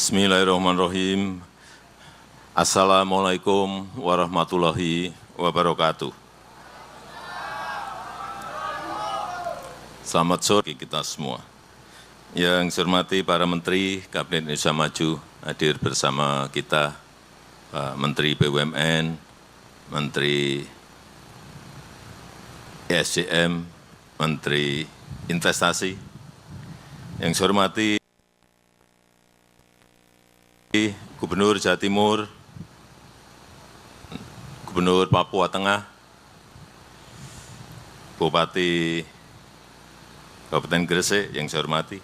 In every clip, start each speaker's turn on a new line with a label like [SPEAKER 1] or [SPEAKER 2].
[SPEAKER 1] Bismillahirrahmanirrahim. Assalamualaikum warahmatullahi wabarakatuh. Selamat sore kita semua. Yang saya hormati para Menteri Kabinet Indonesia Maju hadir bersama kita, Pak Menteri BUMN, Menteri ESDM, Menteri Investasi. Yang saya hormati Gubernur Jawa Timur, Gubernur Papua Tengah, Bupati Kabupaten Gresik yang saya hormati.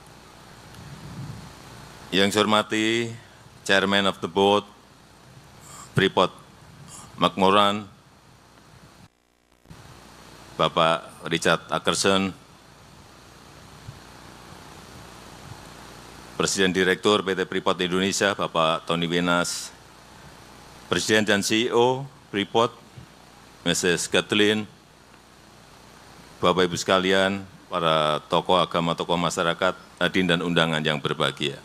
[SPEAKER 1] Yang saya hormati Chairman of the Board, Freeport-McMoRan, Bapak Richard Akkerson, Presiden Direktur PT Freeport Indonesia, Bapak Tony Wenas, Presiden dan CEO Freeport, Mrs. Kathleen, Bapak Ibu sekalian, para tokoh agama, tokoh masyarakat, hadirin dan undangan yang berbahagia.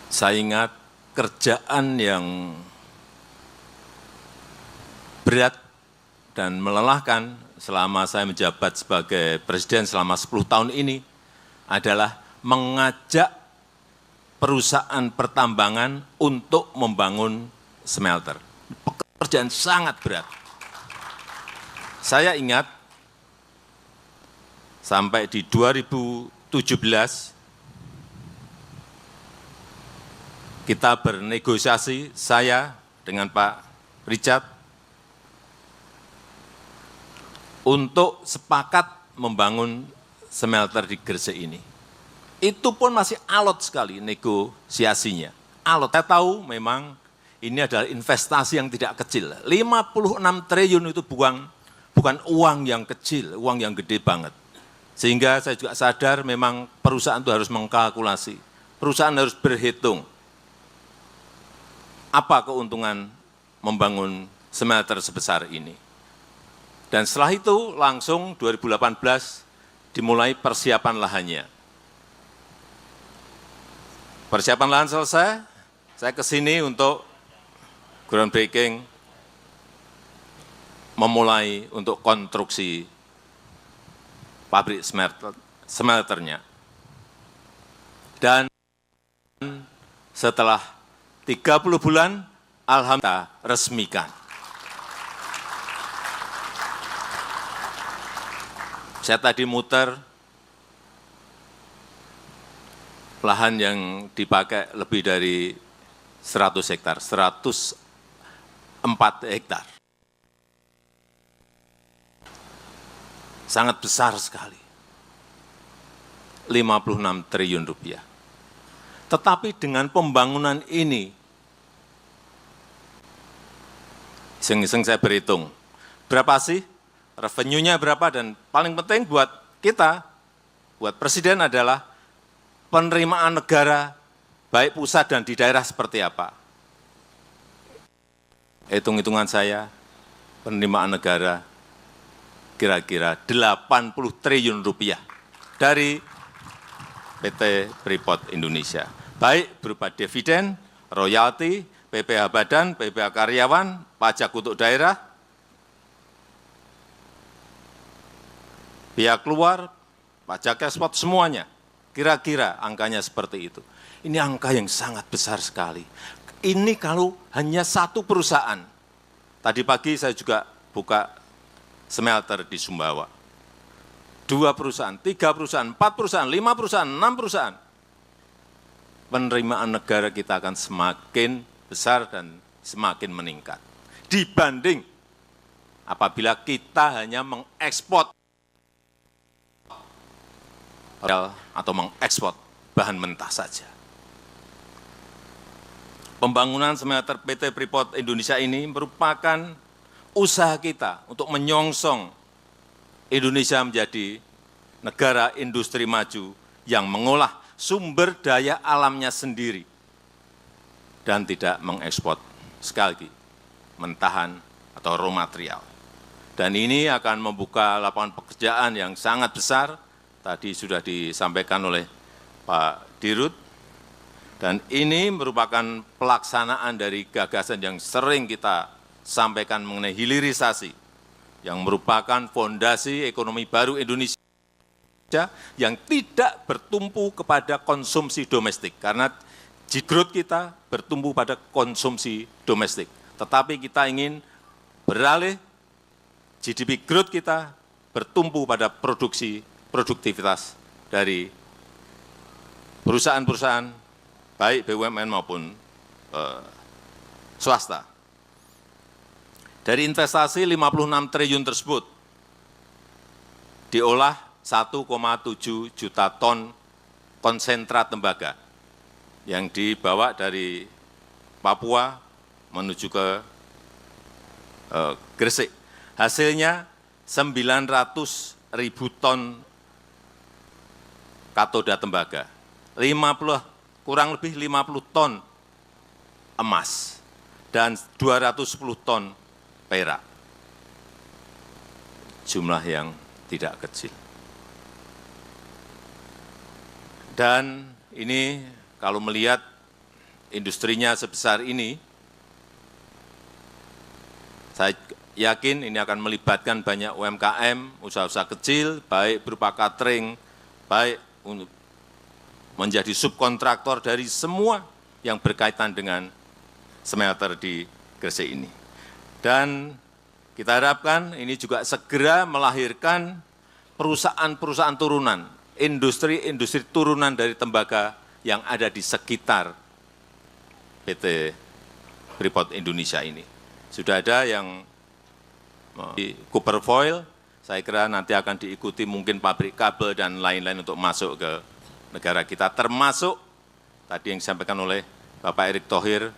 [SPEAKER 1] Saya ingat kerjaan yang berat dan melelahkan selama saya menjabat sebagai presiden selama 10 tahun ini adalah mengajak perusahaan pertambangan untuk membangun smelter. Pekerjaan sangat berat. Saya ingat sampai di 2017 kita bernegosiasi, saya dengan Pak Richard, untuk sepakat membangun smelter di Gresik ini. Itu pun masih alot sekali negosiasinya. Alot. Saya tahu memang ini adalah investasi yang tidak kecil. 56 triliun itu bukan uang yang kecil, uang yang gede banget. Sehingga saya juga sadar memang perusahaan itu harus mengkalkulasi. Perusahaan harus berhitung apa keuntungan membangun smelter sebesar ini. Dan setelah itu langsung 2018 dimulai persiapan lahannya. Persiapan lahan selesai, saya ke sini untuk groundbreaking, memulai untuk konstruksi pabrik smelternya. Dan setelah 30 bulan, alhamdulillah resmikan. Saya tadi muter lahan yang dipakai lebih dari 100 hektar, 104 hektar. Sangat besar sekali. 56 triliun rupiah. Tetapi dengan pembangunan ini, iseng-iseng saya berhitung, berapa sih revenue-nya berapa, dan paling penting buat kita, buat presiden adalah penerimaan negara, baik pusat dan di daerah seperti apa. Hitung-hitungan saya, penerimaan negara kira-kira 80 triliun rupiah dari PT Freeport Indonesia. Baik berupa dividen, royalti, PPh badan, PPh karyawan, pajak untuk daerah, pihak luar, pajak ekspor, semuanya. Kira-kira angkanya seperti itu. Ini angka yang sangat besar sekali. Ini kalau hanya satu perusahaan. Tadi pagi saya juga buka smelter di Sumbawa. 2 perusahaan, 3 perusahaan, 4 perusahaan, 5 perusahaan, 6 perusahaan. Penerimaan negara kita akan semakin besar dan semakin meningkat. Dibanding apabila kita hanya mengekspor atau mengekspor bahan mentah saja. Pembangunan smelter PT Freeport Indonesia ini merupakan usaha kita untuk menyongsong Indonesia menjadi negara industri maju yang mengolah sumber daya alamnya sendiri dan tidak mengekspor, sekali lagi, mentahan atau raw material. Dan ini akan membuka lapangan pekerjaan yang sangat besar, tadi sudah disampaikan oleh Pak Dirut, dan ini merupakan pelaksanaan dari gagasan yang sering kita sampaikan mengenai hilirisasi, yang merupakan fondasi ekonomi baru Indonesia yang tidak bertumpu kepada konsumsi domestik, karena growth kita bertumpu pada konsumsi domestik. Tetapi kita ingin beralih GDP growth kita bertumpu pada produktivitas dari perusahaan-perusahaan, baik BUMN maupun swasta. Dari investasi 56 triliun tersebut, diolah 1,7 juta ton konsentrat tembaga yang dibawa dari Papua menuju ke Gresik. Hasilnya 900.000 ton katoda tembaga, kurang lebih 50 ton emas, dan 210 ton perak. Jumlah yang tidak kecil. Dan ini kalau melihat industrinya sebesar ini, saya yakin ini akan melibatkan banyak UMKM, usaha-usaha kecil, baik berupa catering, baik untuk menjadi subkontraktor dari semua yang berkaitan dengan smelter di Gresik ini. Dan kita harapkan ini juga segera melahirkan perusahaan-perusahaan turunan, industri-industri turunan dari tembaga yang ada di sekitar PT Freeport Indonesia ini. Sudah ada yang di Cooper Foil, saya kira nanti akan diikuti mungkin pabrik kabel dan lain-lain untuk masuk ke negara kita, termasuk tadi yang disampaikan oleh Bapak Erick Thohir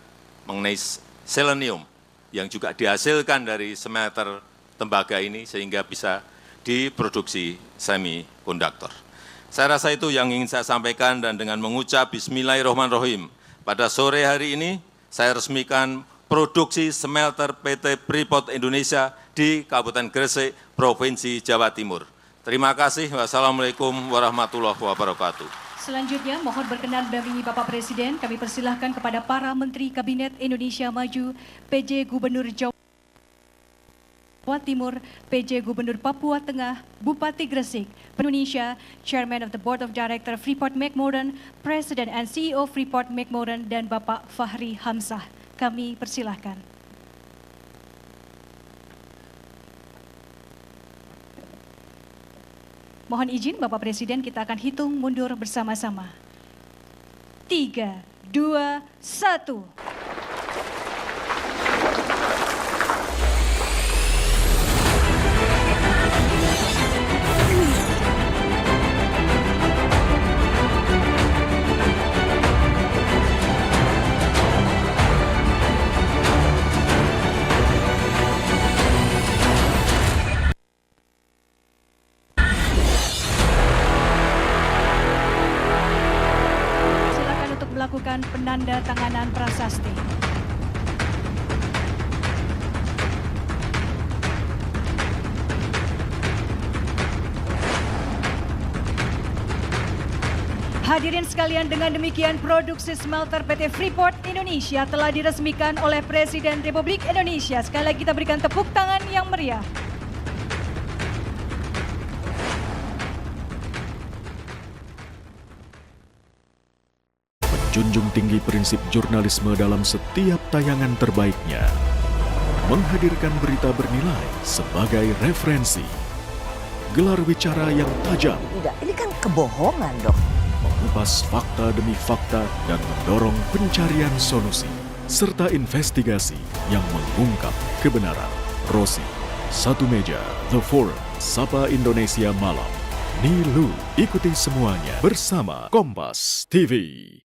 [SPEAKER 1] mengenai selenium yang juga dihasilkan dari smelter tembaga ini sehingga bisa diproduksi semikonduktor. Saya rasa itu yang ingin saya sampaikan, dan dengan mengucap Bismillahirrahmanirrahim, pada sore hari ini saya resmikan produksi smelter PT Freeport Indonesia di Kabupaten Gresik, Provinsi Jawa Timur. Terima kasih. Wassalamualaikum warahmatullahi wabarakatuh.
[SPEAKER 2] Selanjutnya, mohon berkenan mendampingi Bapak Presiden. Kami persilahkan kepada para Menteri Kabinet Indonesia Maju, PJ Gubernur Jawa Timur, PJ Gubernur Papua Tengah, Bupati Gresik, Indonesia, Chairman of the Board of Director Freeport McMoRan, President and CEO Freeport McMoRan, dan Bapak Fahri Hamzah. Kami persilahkan. Mohon izin Bapak Presiden, kita akan hitung mundur bersama-sama. 3, 2, 1. Melakukan penanda tanganan prasasti. Hadirin sekalian, dengan demikian produksi smelter PT Freeport Indonesia telah diresmikan oleh Presiden Republik Indonesia. Sekali lagi kita berikan tepuk tangan yang meriah.
[SPEAKER 3] Junjung tinggi prinsip jurnalisme dalam setiap tayangan terbaiknya. Menghadirkan berita bernilai sebagai referensi. Gelar bicara yang tajam.
[SPEAKER 4] Tidak, ini kan kebohongan, Dok.
[SPEAKER 3] Mengupas fakta demi fakta dan mendorong pencarian solusi. Serta investigasi yang mengungkap kebenaran. Rosi, Satu Meja, The Forum, Sapa Indonesia Malam. Nilu, ikuti semuanya bersama Kompas TV.